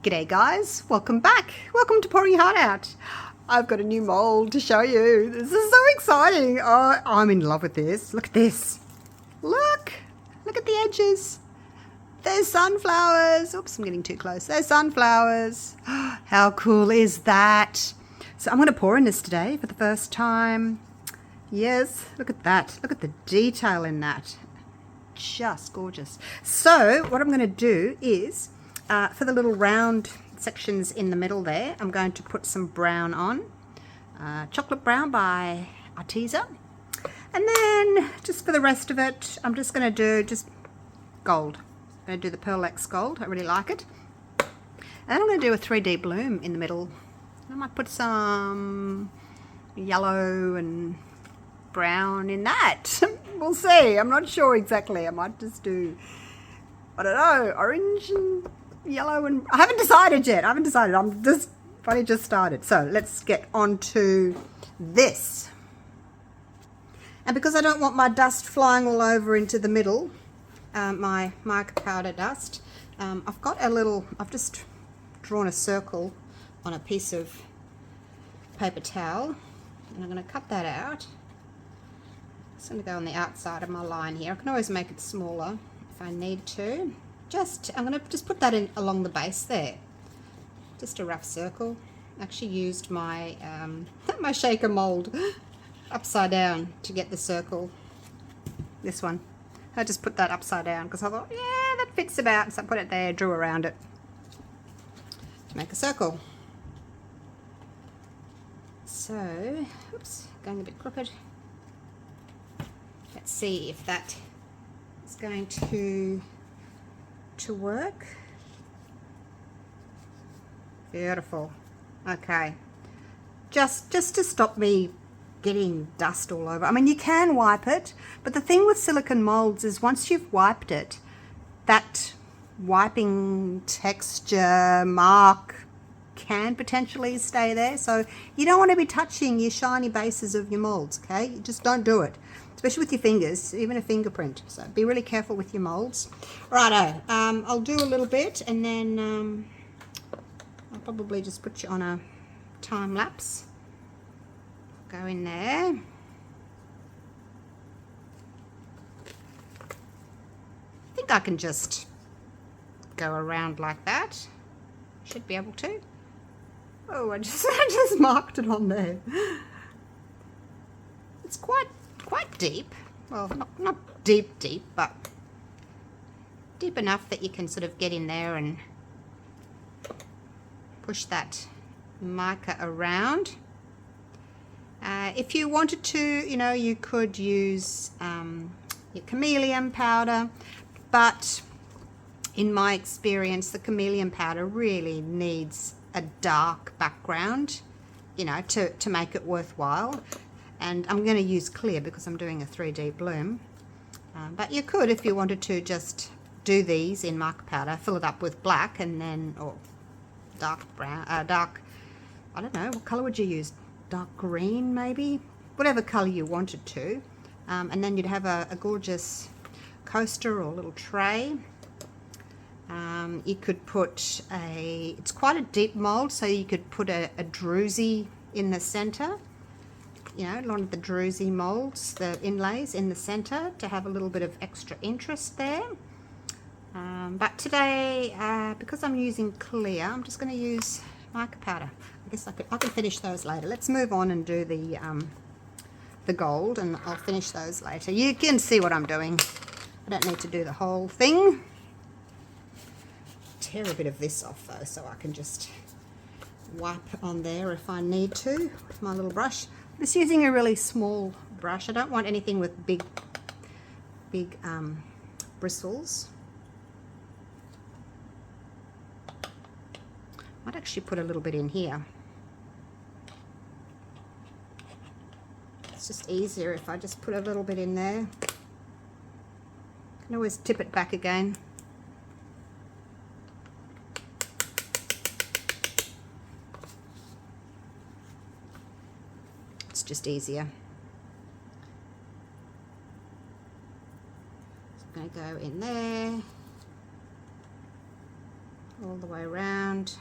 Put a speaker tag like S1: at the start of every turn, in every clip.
S1: G'day guys, welcome back. Welcome to Pouring Your Heart Out. I've got a new mold to show you. This is so exciting. Oh, I'm in love with this. Look at this. Look at the edges. There's sunflowers. Oops, I'm getting too close. There's sunflowers. How cool is that? So I'm going to pour in this today for the first time. Yes, look at that. Look at the detail in that. Just gorgeous. So what I'm going to do is for the little round sections in the middle there, I'm going to put some brown on, chocolate brown by Arteza, and then just for the rest of it I'm just going to do just gold. I'm going to do the Pearl X gold. I really like it. And I'm going to do a 3D bloom in the middle. I might put some yellow and brown in that. We'll see. I'm not sure exactly. I might just do, I don't know, orange and yellow, and I haven't decided yet. I'm only just started. So let's get on to this. And because I don't want my dust flying all over into the middle, my mica powder dust, I've just drawn a circle on a piece of paper towel, and I'm going to cut that out. It's going to go on the outside of my line here. I can always make it smaller if I need to. I'm going to just put that in along the base there. Just a rough circle. I actually used my my shaker mold upside down to get the circle. This one. I just put that upside down because I thought, yeah, that fits about. So I put it there, drew around it to make a circle. So, oops, going a bit crooked. Let's see if that is going to work. Beautiful. Okay. Just to stop me getting dust all over. I mean, you can wipe it, but the thing with silicone molds is once you've wiped it, that wiping texture mark can potentially stay there. So you don't want to be touching your shiny bases of your molds, okay? You just don't do it. Especially with your fingers, even a fingerprint. So be really careful with your molds. Righto, I'll do a little bit and then I'll probably just put you on a time lapse. Go in there. I think I can just go around like that. Should be able to. Oh, I just marked it on there. It's quite deep. Well, not deep, but deep enough that you can sort of get in there and push that mica around. If you wanted to, you could use your chameleon powder, but in my experience, the chameleon powder really needs a dark background, to make it worthwhile. And I'm going to use clear because I'm doing a 3D bloom. But you could, if you wanted to, just do these in mica powder, fill it up with black, and then, or dark brown, I don't know, what colour would you use? Dark green, maybe? Whatever colour you wanted to. And then you'd have a gorgeous coaster or a little tray. You could put it's quite a deep mold, so you could put a druzy in the centre. A lot of the druzy molds, the inlays in the center, to have a little bit of extra interest there. But today, because I'm using clear, I'm just going to use mica powder. I guess I can finish those later. Let's move on and do the gold, and I'll finish those later. You can see what I'm doing. I don't need to do the whole thing. Tear a bit of this off though, so I can just wipe on there if I need to with my little brush. I'm just using a really small brush. I don't want anything with big bristles. Might actually put a little bit in here. It's just easier if I just put a little bit in there. Can always tip it back again. It's just easier. So I'm going to go in there. all the way around,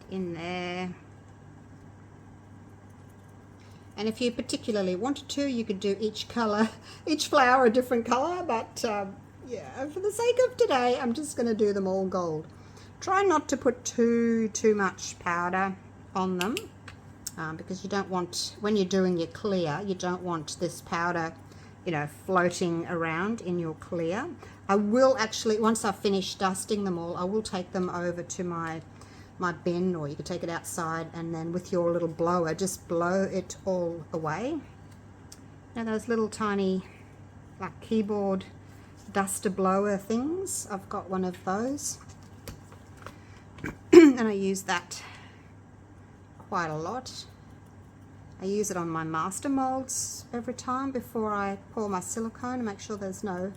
S1: in there. And if you particularly wanted to, you could do each flower a different color, but yeah, for the sake of today, I'm just going to do them all gold. Try not to put too much powder on them, because you don't want, when you're doing your clear, you don't want this powder, you know, floating around in your clear. I will actually, once I've finished dusting them all, I will take them over to my bin, or you could take it outside, and then with your little blower just blow it all away. Now those little tiny like keyboard duster blower things, I've got one of those and I use that quite a lot. I use it on my master molds every time before I pour my silicone to make sure there's no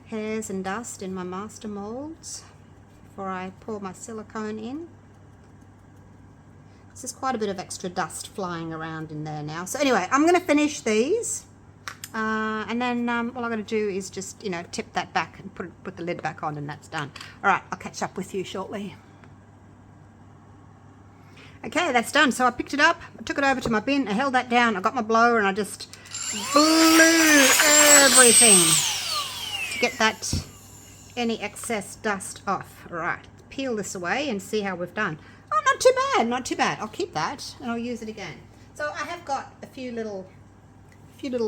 S1: hairs and dust in my master molds before I pour my silicone in. There's quite a bit of extra dust flying around in there now. So anyway, I'm going to finish these, and then all I'm going to do is just, you know, tip that back and put the lid back on, and that's done. All right, I'll catch up with you shortly. Okay, that's done. So I picked it up, I took it over to my bin, I held that down, I got my blower, and I just blew everything to get that any excess dust off. All right, peel this away and see how we've done. Oh, not too bad, not too bad. I'll keep that and I'll use it again. So I have got a few little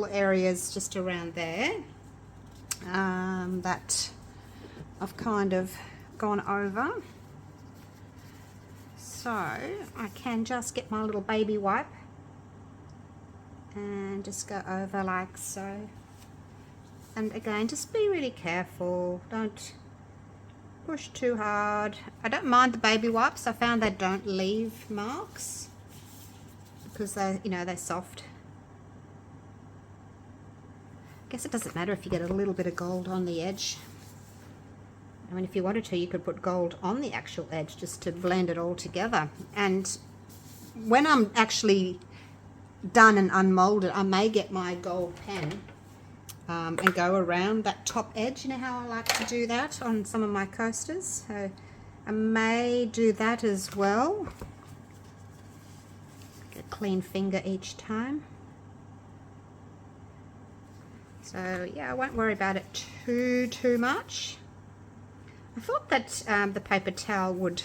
S1: areas just around there that I've kind of gone over. So I can just get my little baby wipe and just go over like so. And again, just be really careful. Don't push too hard. I don't mind the baby wipes. I found they don't leave marks because they, you know, they're soft. I guess it doesn't matter if you get a little bit of gold on the edge. I mean, if you wanted to, you could put gold on the actual edge just to blend it all together. And when I'm actually done and unmolded, I may get my gold pen and go around that top edge. You know how I like to do that on some of my coasters? So I may do that as well. Get a clean finger each time. So yeah, I won't worry about it too much. I thought that the paper towel would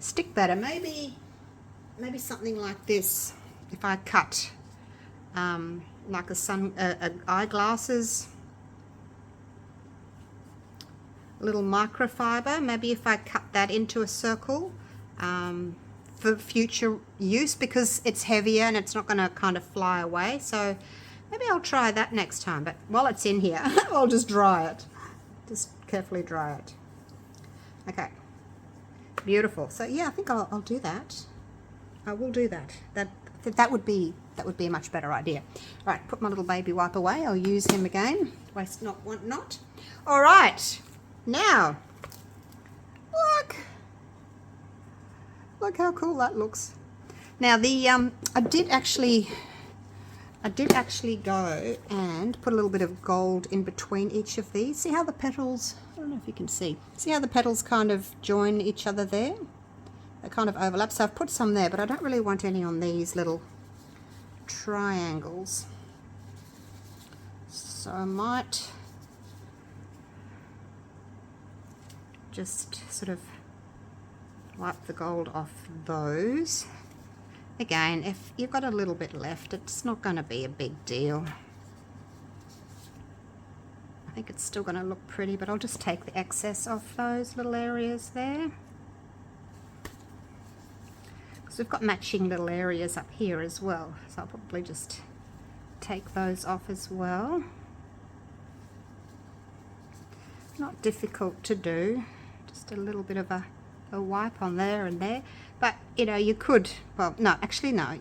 S1: stick better. Maybe something like this. If I cut like a eyeglasses, a little microfiber. Maybe if I cut that into a circle for future use, because it's heavier and it's not going to kind of fly away. So maybe I'll try that next time. But while it's in here, I'll just dry it. Just carefully dry it. Okay, beautiful. So yeah, I think I'll do that. I will do that. That would be a much better idea. Right, put my little baby wipe away. I'll use him again. Waste not, want not. All right, now look how cool that looks. Now the I did actually go and put a little bit of gold in between each of these. See how the petals, I don't know if you can see how the petals kind of join each other there? They kind of overlap. So I've put some there, but I don't really want any on these little triangles. So I might just sort of wipe the gold off those. Again, if you've got a little bit left, it's not going to be a big deal. I think it's still going to look pretty, but I'll just take the excess off those little areas there. Because we've got matching little areas up here as well, so I'll probably just take those off as well. Not difficult to do, just a little bit of a wipe on there and there. But you know, you could, well, no, actually no, I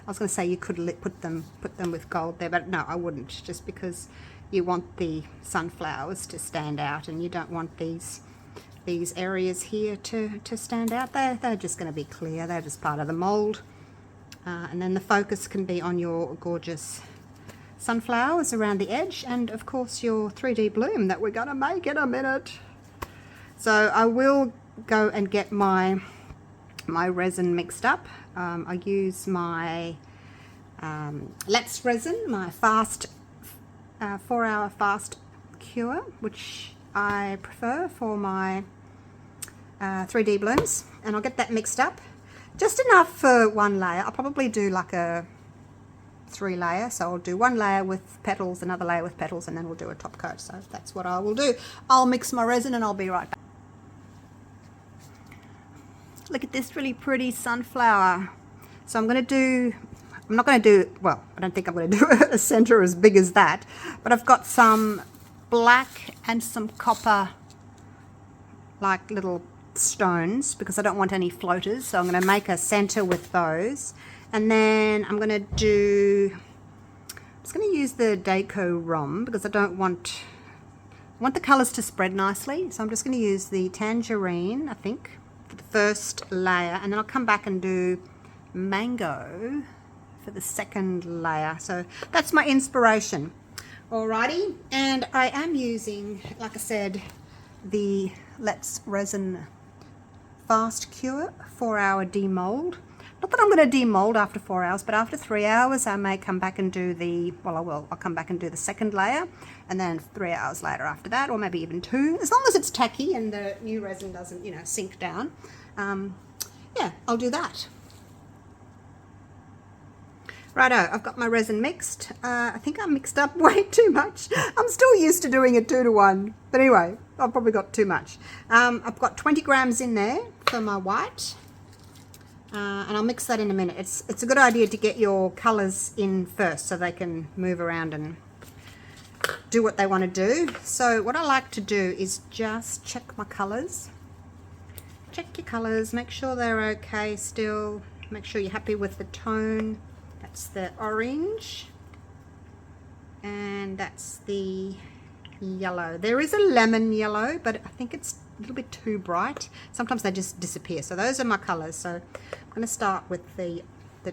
S1: was going to say you could put them with gold there, but no, I wouldn't, just because you want the sunflowers to stand out and you don't want these areas here to stand out. They're just going to be clear. They're just part of the mold, and then the focus can be on your gorgeous sunflowers around the edge, and of course your 3D bloom that we're going to make in a minute. So I will go and get my resin mixed up. I use my Let's Resin, my fast 4-hour fast cure, which I prefer for my 3D blooms, and I'll get that mixed up. Just enough for one layer. I'll probably do like a 3-layer, so I'll do 1 layer with petals, another layer with petals, and then we'll do a top coat. So that's what I will do. I'll mix my resin and I'll be right back. Look at this really pretty sunflower. So I'm not going to do, well, I don't think I'm going to do a center as big as that, but I've got some black and some copper, like little stones, because I don't want any floaters. So I'm going to make a center with those. And then I'm just going to use the Deco Rom because I want the colors to spread nicely. So I'm just going to use the tangerine, I think, for the first layer, and then I'll come back and do mango for the second layer. So that's my inspiration. Alrighty, and I am using, like I said, the Let's Resin Fast Cure 4-hour demold. Not that I'm going to demold after 4 hours, but after 3 hours I may come back and do I'll come back and do the second layer, and then 3 hours later after that, or maybe even 2, as long as it's tacky and the new resin doesn't, sink down. Yeah, I'll do that. Righto, I've got my resin mixed. I think I mixed up way too much. I'm still used to doing it 2-to-1, but anyway, I've probably got too much. I've got 20 grams in there for my white. And I'll mix that in a minute. It's a good idea to get your colors in first so they can move around and do what they want to do. So what I like to do is just check my colors. Check your colors, make sure they're okay still. Make sure you're happy with the tone. That's the orange. And that's the yellow. There is a lemon yellow, but I think it's a little bit too bright. Sometimes they just disappear. So those are my colors. So I'm going to start with the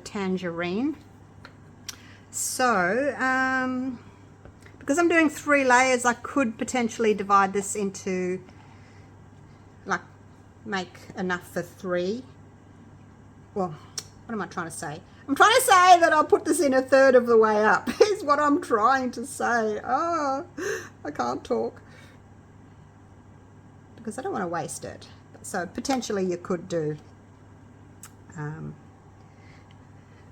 S1: tangerine. So because I'm doing 3 layers, I could potentially divide this into, like, make enough for 3. Well, what am I trying to say? I'm trying to say that I'll put this in 1/3 of the way up is what I'm trying to say. Oh, I can't talk because I don't want to waste it. So potentially you could do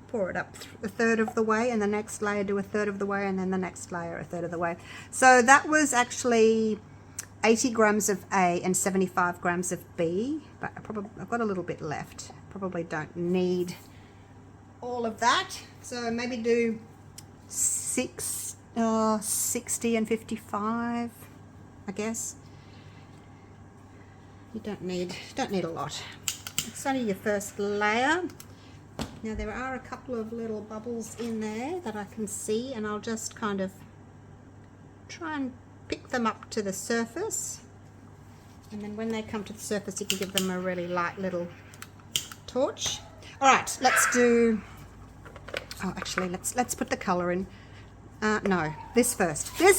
S1: pour it up 1/3 of the way, and the next layer do 1/3 of the way, and then the next layer 1/3 of the way. So that was actually 80 grams of A and 75 grams of B, but I've got a little bit left. Probably don't need all of that, so maybe do 60 and 55, I guess. You don't need a lot. It's only your first layer. Now there are a couple of little bubbles in there that I can see, and I'll just kind of try and pick them up to the surface, and then when they come to the surface you can give them a really light little torch. Alright, let's do, oh actually let's put the colour in. No, this first. We're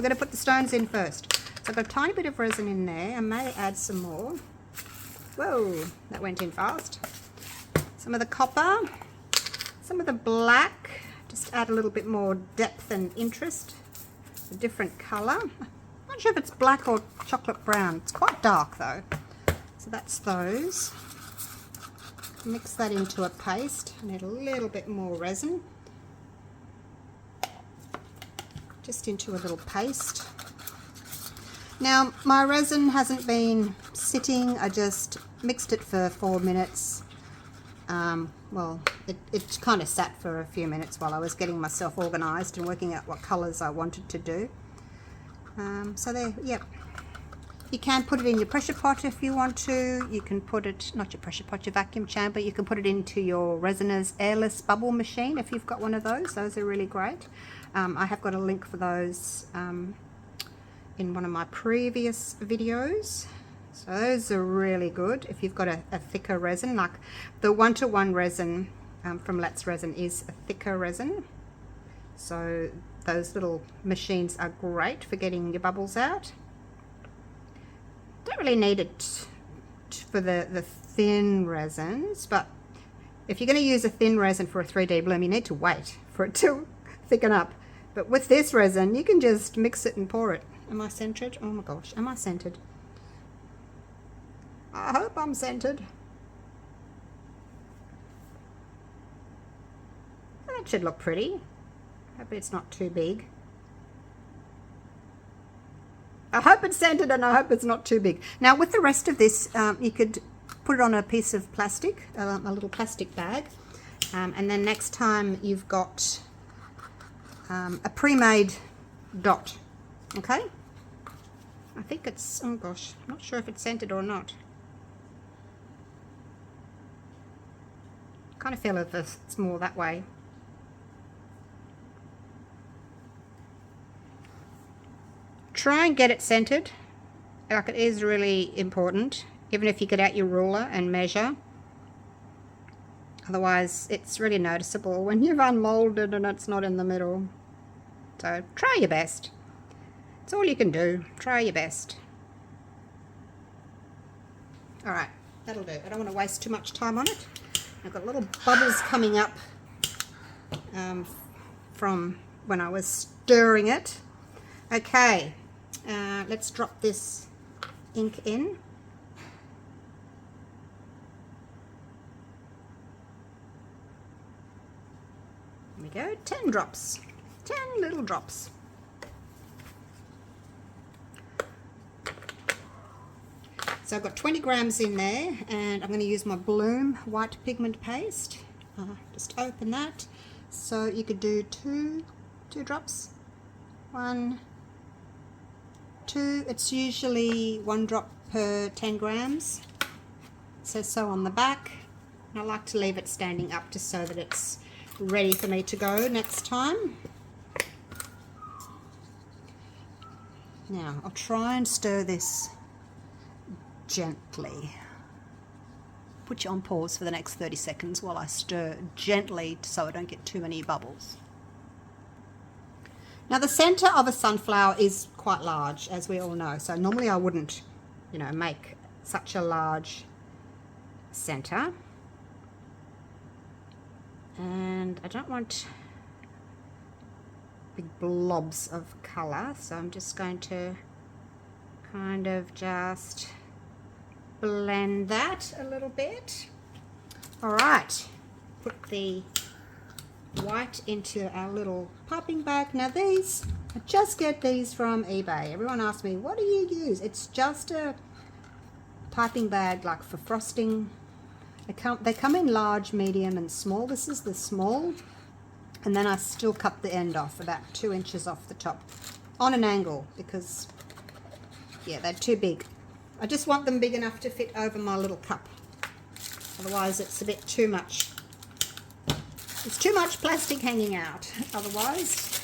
S1: going to put the stones in first. So I've got a tiny bit of resin in there. I may add some more. Whoa, that went in fast. Some of the copper, some of the black, just add a little bit more depth and interest. A different colour. I'm not sure if it's black or chocolate brown. It's quite dark though. So that's those. Mix that into a paste. I need a little bit more resin. Just into a little paste. Now my resin hasn't been sitting. I just mixed it for 4 minutes. Well, it kind of sat for a few minutes while I was getting myself organised and working out what colours I wanted to do. So there, yep. You can put it in your pressure pot if you want to. You can put it, not your pressure pot, your vacuum chamber. You can put it into your Resiner's airless bubble machine if you've got one of those. Those are really great. I have got a link for those in one of my previous videos. So those are really good if you've got a thicker resin. Like the 1-to-1 resin from Let's Resin is a thicker resin. So those little machines are great for getting your bubbles out. Don't don't really need it for the thin resins, but if you're going to use a thin resin for a 3D bloom, you need to wait for it to thicken up. But with this resin, you can just mix it and pour it. Am I centered? Oh my gosh, am I centered? I hope I'm centered. That should look pretty. Hope it's not too big. I hope it's centered and I hope it's not too big. Now with the rest of this, you could put it on a piece of plastic, a little plastic bag. And then next time you've got a pre-made dot, okay? I think it's, oh gosh, I'm not sure if it's centered or not. Kind of feel if it's more that way. Try and get it centered. Like, it is really important, even if you get out your ruler and measure. Otherwise it's really noticeable when you've unmolded and it's not in the middle. So try your best. It's all you can do. Try your best. Alright, that'll do. I don't want to waste too much time on it. I've got little bubbles coming up from when I was stirring it. Okay, let's drop this ink in. There we go, 10 drops, 10 little drops. So I've got 20 grams in there, and I'm going to use my Bloom white pigment paste. Just open that. So you could do two drops. 1, 2. It's usually 1 drop per 10 grams. It says so on the back. And I like to leave it standing up just so that it's ready for me to go next time. Now I'll try and stir this gently. Put you on pause for the next 30 seconds while I stir gently so I don't get too many bubbles. Now the center of a sunflower is quite large, as we all know, so normally I wouldn't, you know, make such a large center. And I don't want big blobs of color, so I'm just going to kind of just blend that a little bit. All right, put the white into our little piping bag. Now these, I just get these from eBay. Everyone asks me, what do you use? It's just a piping bag, like for frosting. They come in large, medium and small. This is the small, and then I still cut the end off, about 2 inches off the top on an angle, because yeah, they're too big. I just want them big enough to fit over my little cup. Otherwise it's a bit too much. It's too much plastic hanging out. Otherwise,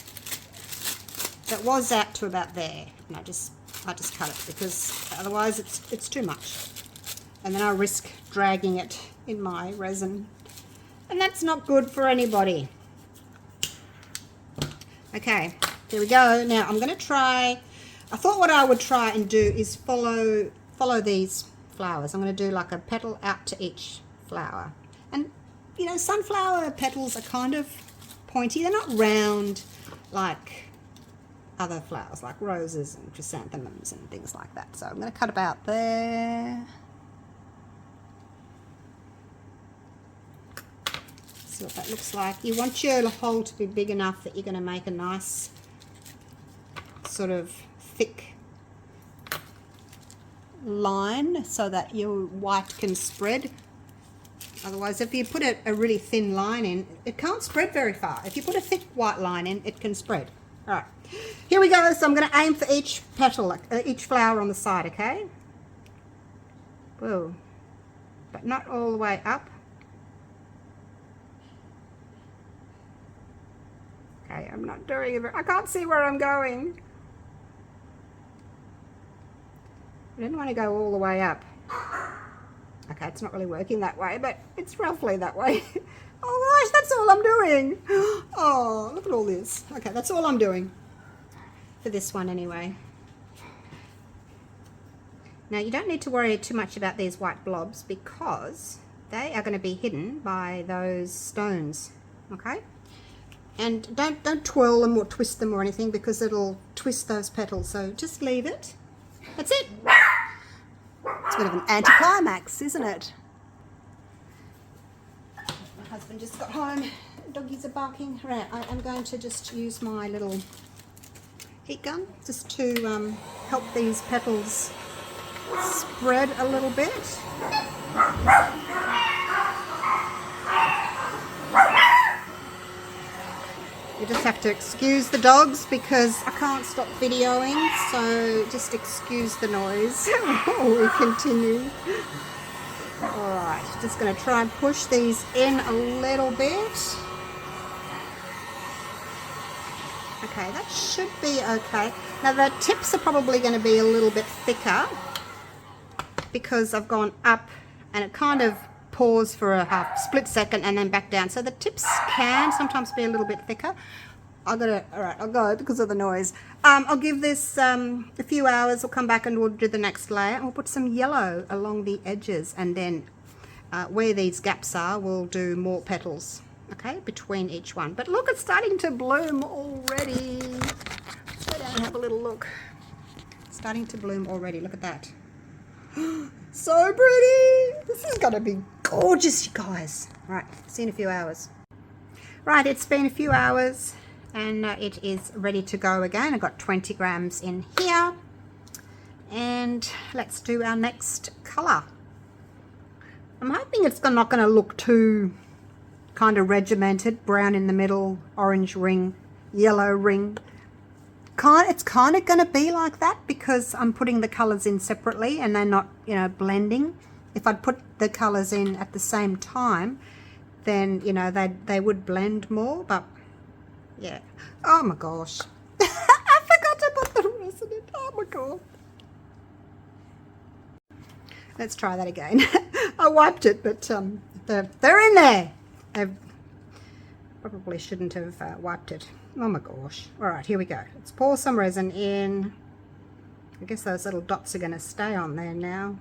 S1: that was out to about there, and I just cut it, because otherwise it's too much, and then I risk dragging it in my resin, and that's not good for anybody. Okay, here we go. Now I'm going to try, I thought what I would try and do is follow these flowers. I'm going to do like a petal out to each flower. And you know, sunflower petals are kind of pointy. They're not round like other flowers, like roses and chrysanthemums and things like that. So I'm going to cut about there. See what that looks like. You want your hole to be big enough that you're going to make a nice sort of thick line so that your white can spread. Otherwise, if you put a really thin line in, it can't spread very far. If you put a thick white line in, it can spread. All right, here we go. So I'm going to aim for each petal, each flower on the side, okay? Whoa, but not all the way up. Okay, I'm not doing it. I can't see where I'm going. I didn't want to go all the way up. Okay, it's not really working that way, but it's roughly that way. Oh gosh, that's all I'm doing. Oh, look at all this. Okay, that's all I'm doing for this one anyway. Now you don't need to worry too much about these white blobs because they are going to be hidden by those stones, okay? And don't twirl them or twist them or anything because it'll twist those petals, so just leave it. That's it. It's a bit of an anticlimax, isn't it? My husband just got home. Doggies are barking. Right, I am going to just use my little heat gun just to help these petals spread a little bit. You just have to excuse the dogs because I can't stop videoing, so just excuse the noise while we continue. Alright, just going to try and push these in a little bit. Okay, that should be okay. Now the tips are probably going to be a little bit thicker because I've gone up and it kind of pause for a split second and then back down, so the tips can sometimes be a little bit thicker. Alright, I'll go because of the noise. I'll give this a few hours. We'll come back and we'll do the next layer and we'll put some yellow along the edges, and then where these gaps are we'll do more petals, okay, between each one. But look, it's starting to bloom already. Let's go down and have a little look. It's starting to bloom already. Look at that. So pretty. This is going to be gorgeous, you guys. Right, see you in a few hours. Right, it's been a few hours and it is ready to go again. I've got 20 grams in here. And let's do our next colour. I'm hoping it's not going to look too kind of regimented. Brown in the middle, orange ring, yellow ring. It's kind of going to be like that because I'm putting the colours in separately and they're not, you know, blending. If I'd put the colours in at the same time, then, you know, they would blend more, but yeah. Oh my gosh. I forgot to put the resin in. Oh my god. Let's try that again. I wiped it, but they're in there. I probably shouldn't have wiped it. Oh my gosh. Alright, here we go. Let's pour some resin in. I guess those little dots are going to stay on there now.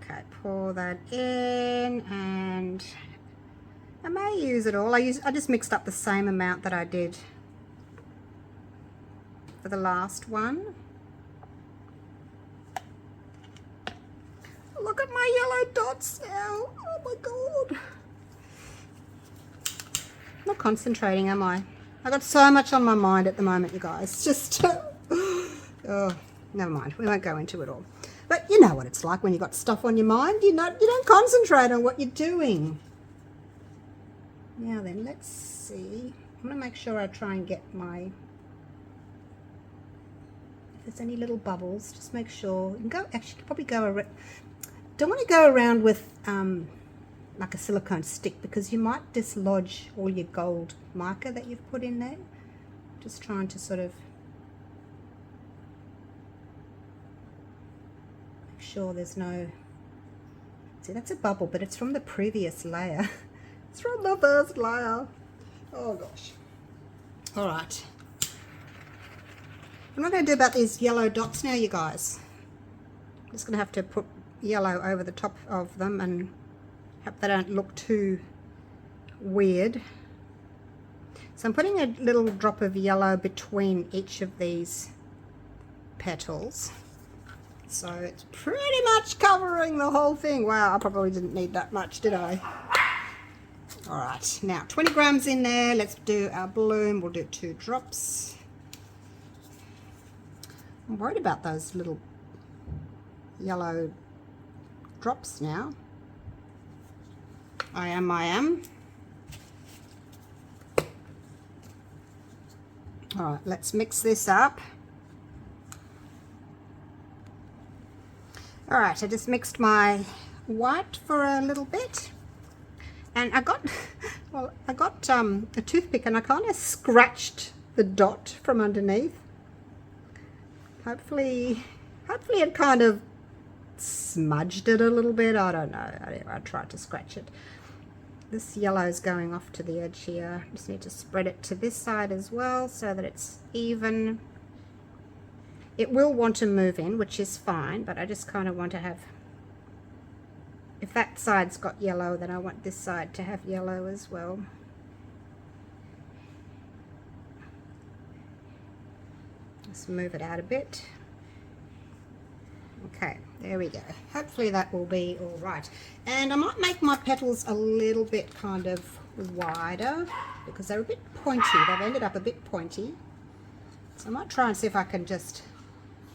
S1: Okay, pour that in, and I may use it all. I just mixed up the same amount that I did for the last one. Look at my yellow dots now. Oh my god. Not concentrating, am I? I got so much on my mind at the moment, you guys. Just oh, never mind. We won't go into it all. But you know what it's like when you got stuff on your mind. You don't concentrate on what you're doing. Now then, let's see. I'm going to make sure I try and get my, if there's any little bubbles, just make sure. You can go, actually probably go around. Don't want to go around with like a silicone stick because you might dislodge all your gold marker that you've put in there. Just trying to sort of make sure there's no, see, that's a bubble, but it's from the previous layer. It's from the first layer. Oh gosh. All right. What am I going to do about these yellow dots now, you guys? I'm just going to have to put yellow over the top of them and hope they don't look too weird. So I'm putting a little drop of yellow between each of these petals. So it's pretty much covering the whole thing. Wow, I probably didn't need that much, did I? Alright, now 20 grams in there. Let's do our bloom. We'll do 2 drops. I'm worried about those little yellow drops now. I am. Alright, let's mix this up. Alright, I just mixed my white for a little bit. And I got, well, I got a toothpick and I kind of scratched the dot from underneath. Hopefully it kind of smudged it a little bit. I don't know. I tried to scratch it. This yellow is going off to the edge here. Just need to spread it to this side as well so that it's even. It will want to move in, which is fine, but I just kind of want to have, if that side's got yellow, then I want this side to have yellow as well. Let's move it out a bit. Okay, there we go. Hopefully that will be all right. And I might make my petals a little bit kind of wider because they're a bit pointy. They've ended up a bit pointy. So I might try and see if I can just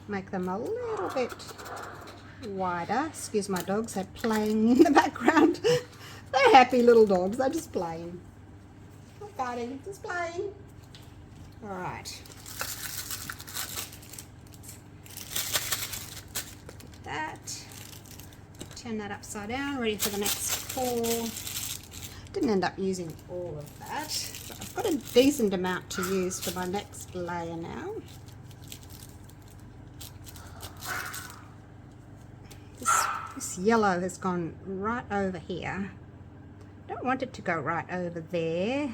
S1: make them a little bit wider. Excuse my dogs, they're playing in the background. They're happy little dogs, they're just playing. Not fighting, just playing. All right. That, turn that upside down, ready for the next pour. Didn't end up using all of that, but I've got a decent amount to use for my next layer now. This yellow has gone right over here. Don't want it to go right over there.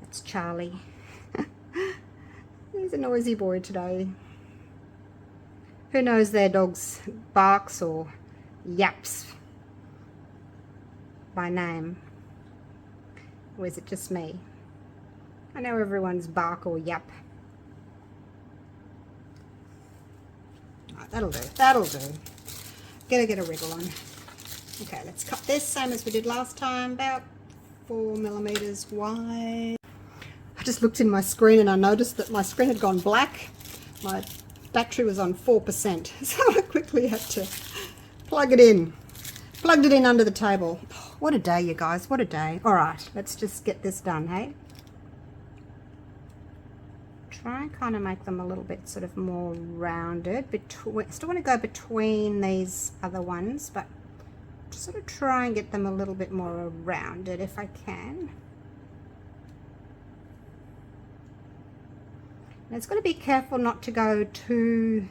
S1: That's Charlie. He's a noisy boy today. Who knows their dog's barks or yaps by name? Or is it just me? I know everyone's bark or yap. Right, that'll do. That'll do. Gotta get a wriggle on. Okay, let's cut this same as we did last time, about 4 millimeters wide. I just looked in my screen and I noticed that my screen had gone black. My battery was on 4%, so I quickly had to plug it in. Plugged it in under the table. Oh, what a day, you guys, what a day. All right, let's just get this done, hey? Try and kind of make them a little bit sort of more rounded. Still want to go between these other ones, but just sort of try and get them a little bit more rounded if I can. And it's got to be careful not to go too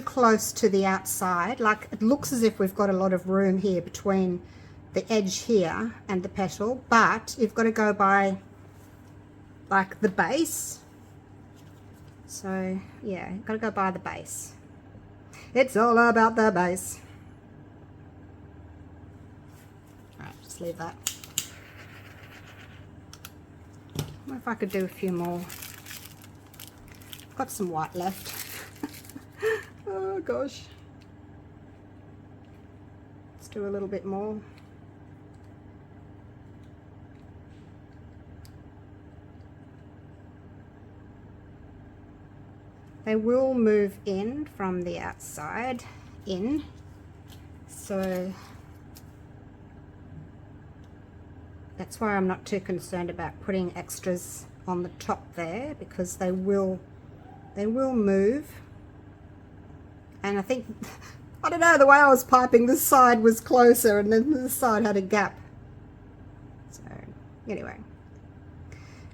S1: close to the outside. Like, it looks as if we've got a lot of room here between the edge here and the petal, but you've got to go by like the base. So yeah, you've got to go by the base. It's all about the base. All right, just leave that. I wonder if I could do a few more. I've got some white left. Oh gosh. Let's do a little bit more. They will move in from the outside in, so that's why I'm not too concerned about putting extras on the top there, because they will move. And I think, I don't know, the way I was piping, this side was closer and then this side had a gap. So anyway,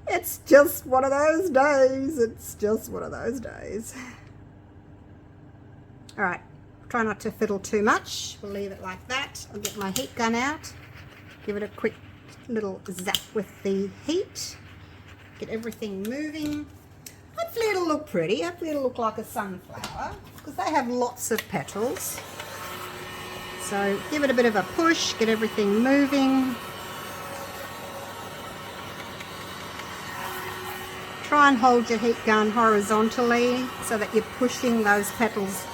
S1: it's just one of those days. It's just one of those days. All right, try not to fiddle too much. We'll leave it like that. I'll get my heat gun out, give it a quick little zap with the heat, get everything moving. Hopefully it'll look pretty. Hopefully it'll look like a sunflower, because they have lots of petals. So give it a bit of a push, get everything moving. Try and hold your heat gun horizontally so that you're pushing those petals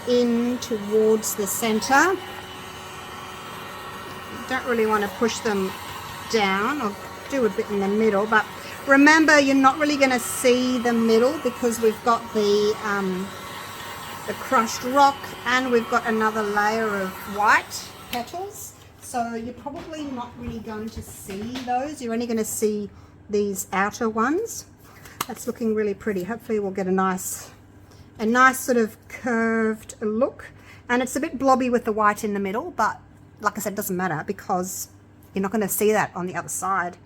S1: in towards the center. You don't really want to push them down, or do a bit in the middle, but remember, you're not really going to see the middle because we've got the crushed rock and we've got another layer of white petals, so you're probably not really going to see those. You're only going to see these outer ones. That's looking really pretty. Hopefully we'll get a nice sort of curved look, and it's a bit blobby with the white in the middle, but like I said, it doesn't matter because you're not going to see that on the other side.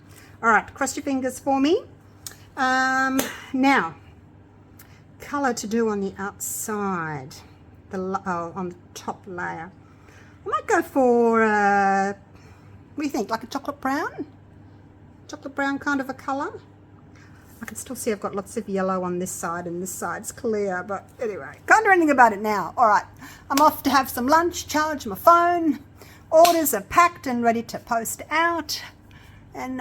S1: All right, cross your fingers for me. Now, color to do on the outside, on the top layer. I might go for, what do you think, like a chocolate brown? chocolate brown kind of a colour. I can still see I've got lots of yellow on this side and this side's clear, but anyway, can't do anything about it now. All right, I'm off to have some lunch, charge my phone. Orders are packed and ready to post out. And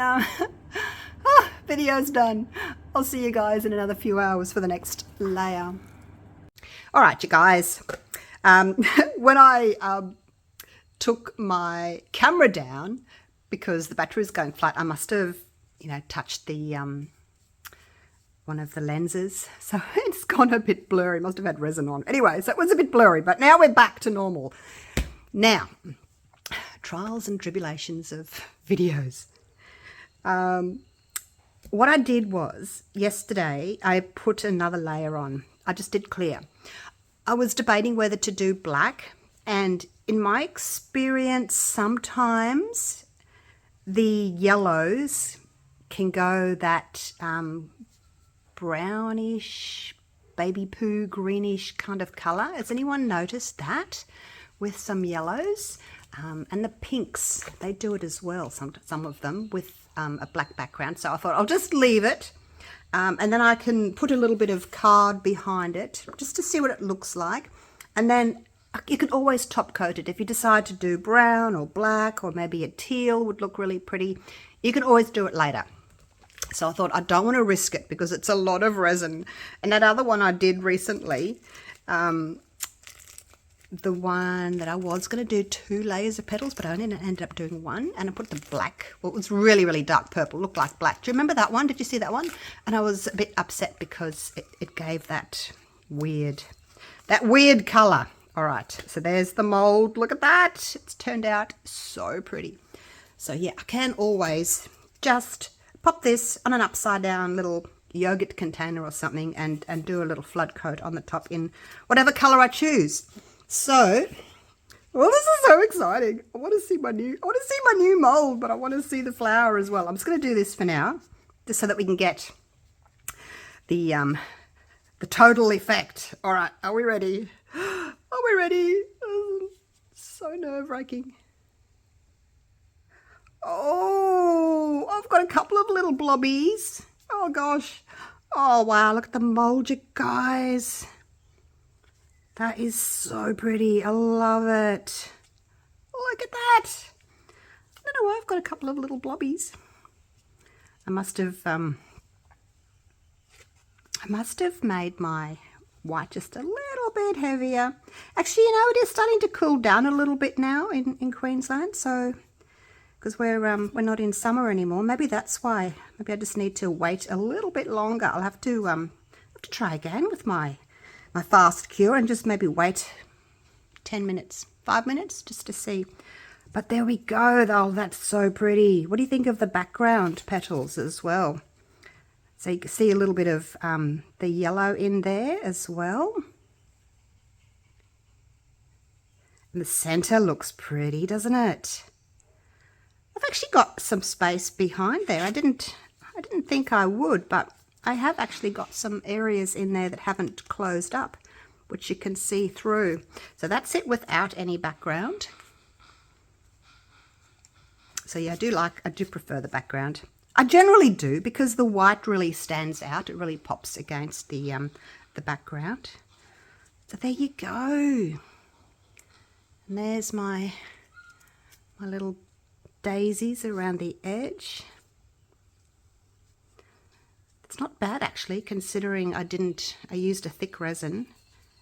S1: video's done. I'll see you guys in another few hours for the next layer. All right, you guys. When I took my camera down because the battery was going flat, I must have, touched the one of the lenses, so it's gone a bit blurry. Must have had resin on. Anyway, so it was a bit blurry, but now we're back to normal. Now, trials and tribulations of videos. What I did was, yesterday, I put another layer on. I just did clear. I was debating whether to do black, and in my experience, sometimes the yellows can go that brownish, baby poo, greenish kind of colour. Has anyone noticed that with some yellows? And the pinks, they do it as well, some of them, with a black background. So I thought I'll just leave it, and then I can put a little bit of card behind it just to see what it looks like. And then you can always top coat it. If you decide to do brown or black or maybe a teal would look really pretty, you can always do it later. So I thought I don't want to risk it because it's a lot of resin. And that other one I did recently, the one that I was going to do 2 layers of petals, but I only ended up doing 1, and I put the black. Well, it was really, really dark purple, looked like black. Do you remember that one? Did you see that one? And I was a bit upset because it gave that weird colour. All right, so there's the mold. Look at that. It's turned out so pretty. So yeah, I can always just pop this on an upside down little yogurt container or something and do a little flood coat on the top in whatever colour I choose. So, well, this is so exciting. I want to see my new mold, but I want to see the flower as well. I'm just going to do this for now, just so that we can get the total effect. All right, are we ready? Are we ready? So nerve-wracking. Oh, I've got a couple of little blobbies. Oh gosh. Oh wow, look at the mold, you guys. That is so pretty. I love it. Look at that. I don't know why I've got a couple of little blobbies. I must have made my white just a little bit heavier. Actually, it is starting to cool down a little bit now in Queensland, so because we're not in summer anymore. Maybe that's why. Maybe I just need to wait a little bit longer. I'll have to try again with my fast cure and just maybe wait 10 minutes, 5 minutes just to see. But there we go. Oh, that's so pretty. What do you think of the background petals as well? So you can see a little bit of the yellow in there as well. And the center looks pretty, doesn't it? I've actually got some space behind there. I didn't think I would, but I have actually got some areas in there that haven't closed up, which you can see through. So that's it without any background. So yeah, I do prefer the background. I generally do because the white really stands out. It really pops against the background. So there you go. And there's my little daisies around the edge. It's not bad actually, considering I used a thick resin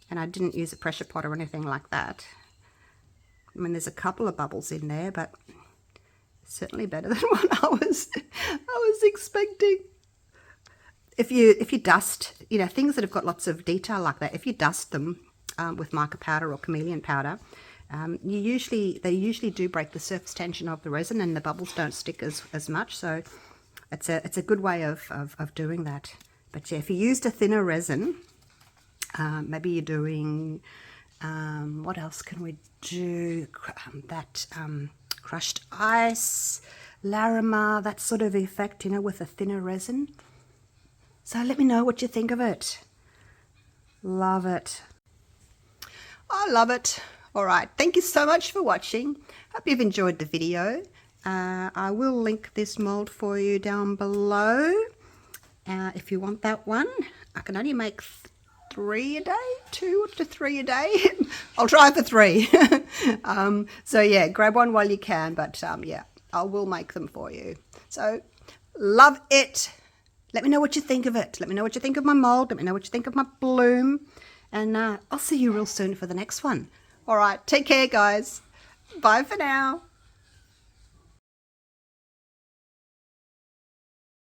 S1: and I didn't use a pressure pot or anything like that. I mean, there's a couple of bubbles in there, but certainly better than what I was expecting. If you dust, things that have got lots of detail like that, if you dust them with mica powder or chameleon powder, they usually do break the surface tension of the resin and the bubbles don't stick as much. So it's a good way of doing that. But yeah, if you used a thinner resin, maybe you're doing what else can we do? Crushed ice, Larimar, that sort of effect, with a thinner resin. So let me know what you think of it. Love it. I love it. All right, thank you so much for watching. Hope you've enjoyed the video. I will link this mold for you down below if you want that one. I can only make 3 a day, 2 to 3 a day. I'll try for 3. So yeah, grab one while you can, but yeah, I will make them for you. So love it. Let me know what you think of it. Let me know what you think of my mold. Let me know what you think of my bloom. And I'll see you real soon for the next one. All right, take care, guys. Bye for now.